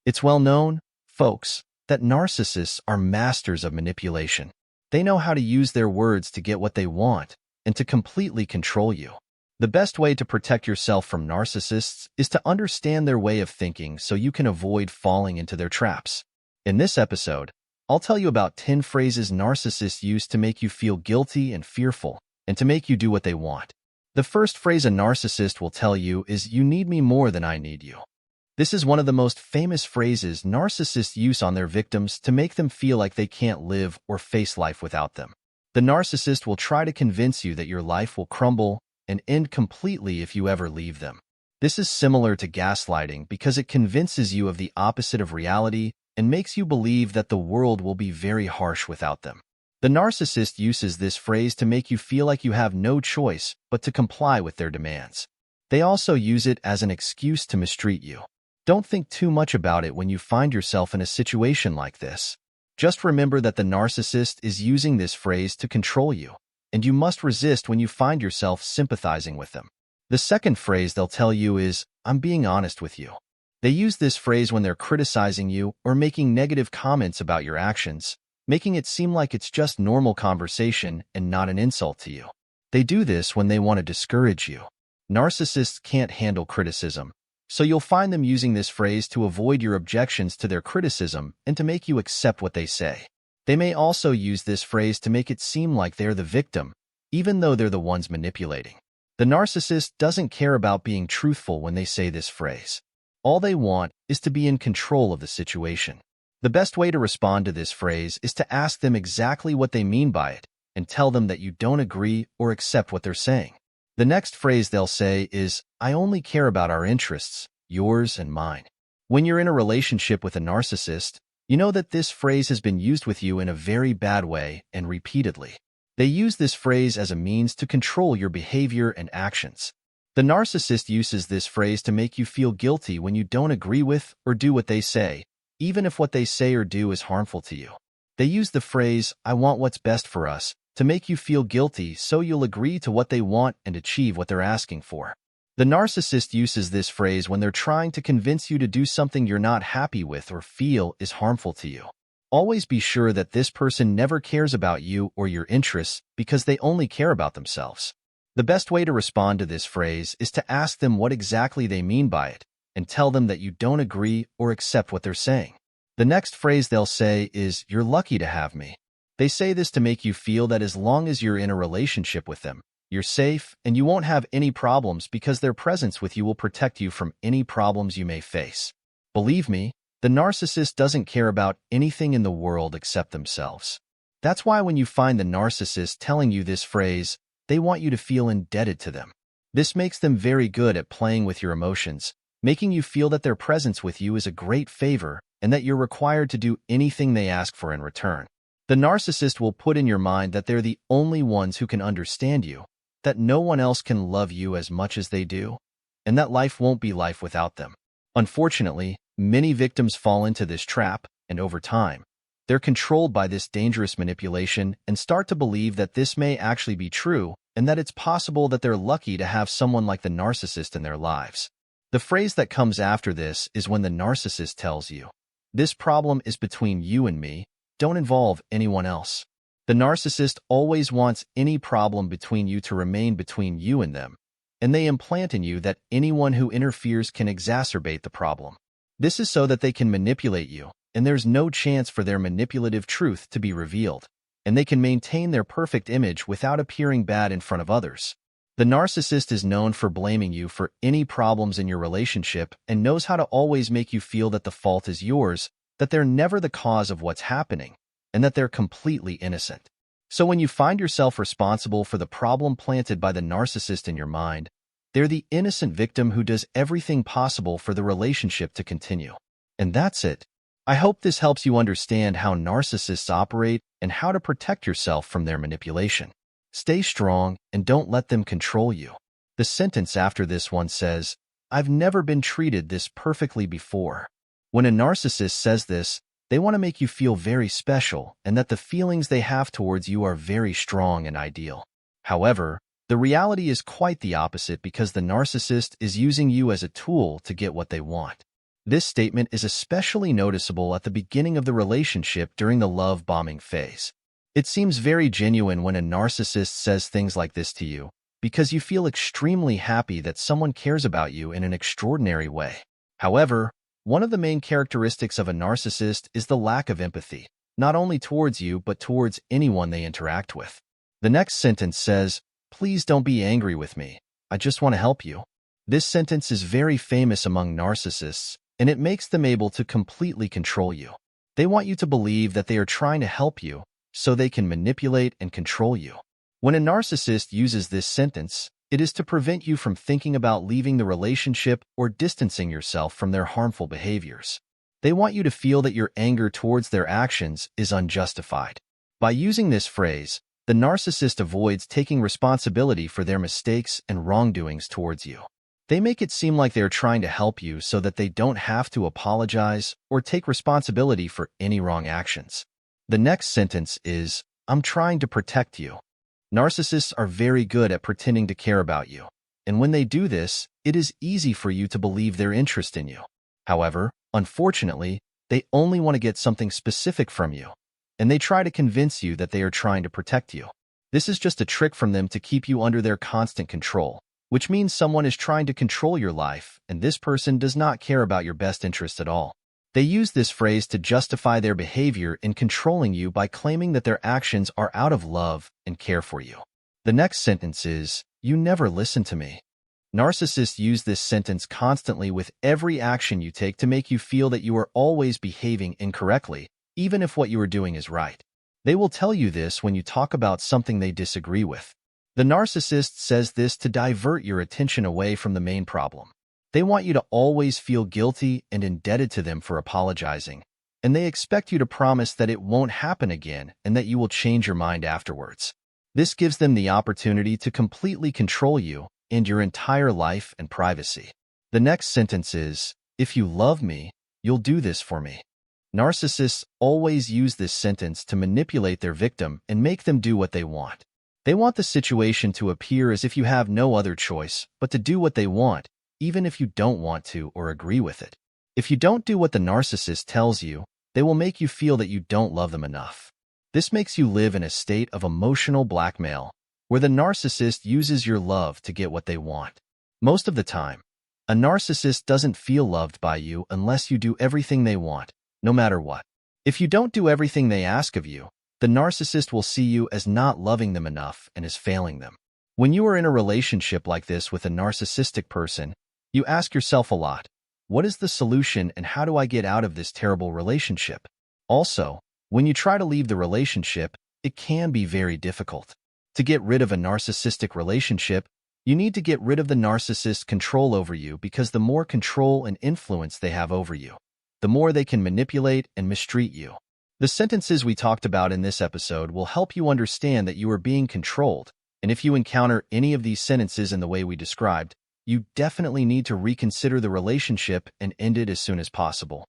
It's well known, folks, that narcissists are masters of manipulation. They know how to use their words to get what they want and to completely control you. The best way to protect yourself from narcissists is to understand their way of thinking so you can avoid falling into their traps. In this episode, I'll tell you about 10 phrases narcissists use to make you feel guilty and fearful and to make you do what they want. The first phrase a narcissist will tell you is, "You need me more than I need you." This is one of the most famous phrases narcissists use on their victims to make them feel like they can't live or face life without them. The narcissist will try to convince you that your life will crumble and end completely if you ever leave them. This is similar to gaslighting because it convinces you of the opposite of reality and makes you believe that the world will be very harsh without them. The narcissist uses this phrase to make you feel like you have no choice but to comply with their demands. They also use it as an excuse to mistreat you. Don't think too much about it when you find yourself in a situation like this. Just remember that the narcissist is using this phrase to control you, and you must resist when you find yourself sympathizing with them. The second phrase they'll tell you is, "I'm being honest with you." They use this phrase when they're criticizing you or making negative comments about your actions, making it seem like it's just normal conversation and not an insult to you. They do this when they want to discourage you. Narcissists can't handle criticism, so you'll find them using this phrase to avoid your objections to their criticism and to make you accept what they say. They may also use this phrase to make it seem like they're the victim, even though they're the ones manipulating. The narcissist doesn't care about being truthful when they say this phrase. All they want is to be in control of the situation. The best way to respond to this phrase is to ask them exactly what they mean by it and tell them that you don't agree or accept what they're saying. The next phrase they'll say is, "I only care about our interests, yours and mine." When you're in a relationship with a narcissist, you know that this phrase has been used with you in a very bad way and repeatedly. They use this phrase as a means to control your behavior and actions. The narcissist uses this phrase to make you feel guilty when you don't agree with or do what they say, even if what they say or do is harmful to you. They use the phrase, "I want what's best for us," to make you feel guilty so you'll agree to what they want and achieve what they're asking for. The narcissist uses this phrase when they're trying to convince you to do something you're not happy with or feel is harmful to you. Always be sure that this person never cares about you or your interests because they only care about themselves. The best way to respond to this phrase is to ask them what exactly they mean by it and tell them that you don't agree or accept what they're saying. The next phrase they'll say is, "You're lucky to have me." They say this to make you feel that as long as you're in a relationship with them, you're safe and you won't have any problems because their presence with you will protect you from any problems you may face. Believe me, the narcissist doesn't care about anything in the world except themselves. That's why when you find the narcissist telling you this phrase, they want you to feel indebted to them. This makes them very good at playing with your emotions, making you feel that their presence with you is a great favor and that you're required to do anything they ask for in return. The narcissist will put in your mind that they're the only ones who can understand you, that no one else can love you as much as they do, and that life won't be life without them. Unfortunately, many victims fall into this trap, and over time, they're controlled by this dangerous manipulation and start to believe that this may actually be true and that it's possible that they're lucky to have someone like the narcissist in their lives. The phrase that comes after this is when the narcissist tells you, "This problem is between you and me, don't involve anyone else." The narcissist always wants any problem between you to remain between you and them, and they implant in you that anyone who interferes can exacerbate the problem. This is so that they can manipulate you, and there's no chance for their manipulative truth to be revealed, and they can maintain their perfect image without appearing bad in front of others. The narcissist is known for blaming you for any problems in your relationship and knows how to always make you feel that the fault is yours, that they're never the cause of what's happening, and that they're completely innocent. So when you find yourself responsible for the problem planted by the narcissist in your mind, they're the innocent victim who does everything possible for the relationship to continue. And that's it. I hope this helps you understand how narcissists operate and how to protect yourself from their manipulation. Stay strong and don't let them control you. The sentence after this one says, "I've never been treated this perfectly before." When a narcissist says this, they want to make you feel very special and that the feelings they have towards you are very strong and ideal. However, the reality is quite the opposite because the narcissist is using you as a tool to get what they want. This statement is especially noticeable at the beginning of the relationship during the love bombing phase. It seems very genuine when a narcissist says things like this to you, because you feel extremely happy that someone cares about you in an extraordinary way. However, one of the main characteristics of a narcissist is the lack of empathy, not only towards you but towards anyone they interact with. The next sentence says, "Please don't be angry with me. I just want to help you." This sentence is very famous among narcissists, and it makes them able to completely control you. They want you to believe that they are trying to help you, so they can manipulate and control you. When a narcissist uses this sentence, it is to prevent you from thinking about leaving the relationship or distancing yourself from their harmful behaviors. They want you to feel that your anger towards their actions is unjustified. By using this phrase, the narcissist avoids taking responsibility for their mistakes and wrongdoings towards you. They make it seem like they are trying to help you so that they don't have to apologize or take responsibility for any wrong actions. The next sentence is, "I'm trying to protect you." Narcissists are very good at pretending to care about you, and when they do this, it is easy for you to believe their interest in you. However, unfortunately, they only want to get something specific from you, and they try to convince you that they are trying to protect you. This is just a trick from them to keep you under their constant control, which means someone is trying to control your life, and this person does not care about your best interest at all. They use this phrase to justify their behavior in controlling you by claiming that their actions are out of love and care for you. The next sentence is, "You never listen to me." Narcissists use this sentence constantly with every action you take to make you feel that you are always behaving incorrectly, even if what you are doing is right. They will tell you this when you talk about something they disagree with. The narcissist says this to divert your attention away from the main problem. They want you to always feel guilty and indebted to them for apologizing, and they expect you to promise that it won't happen again and that you will change your mind afterwards. This gives them the opportunity to completely control you and your entire life and privacy. The next sentence is, "If you love me, you'll do this for me." Narcissists always use this sentence to manipulate their victim and make them do what they want. They want the situation to appear as if you have no other choice but to do what they want, even if you don't want to or agree with it. If you don't do what the narcissist tells you, they will make you feel that you don't love them enough. This makes you live in a state of emotional blackmail, where the narcissist uses your love to get what they want. Most of the time, a narcissist doesn't feel loved by you unless you do everything they want, no matter what. If you don't do everything they ask of you, the narcissist will see you as not loving them enough and as failing them. When you are in a relationship like this with a narcissistic person, you ask yourself a lot, what is the solution and how do I get out of this terrible relationship? Also, when you try to leave the relationship, it can be very difficult. To get rid of a narcissistic relationship, you need to get rid of the narcissist's control over you, because the more control and influence they have over you, the more they can manipulate and mistreat you. The sentences we talked about in this episode will help you understand that you are being controlled, and if you encounter any of these sentences in the way we described, you definitely need to reconsider the relationship and end it as soon as possible.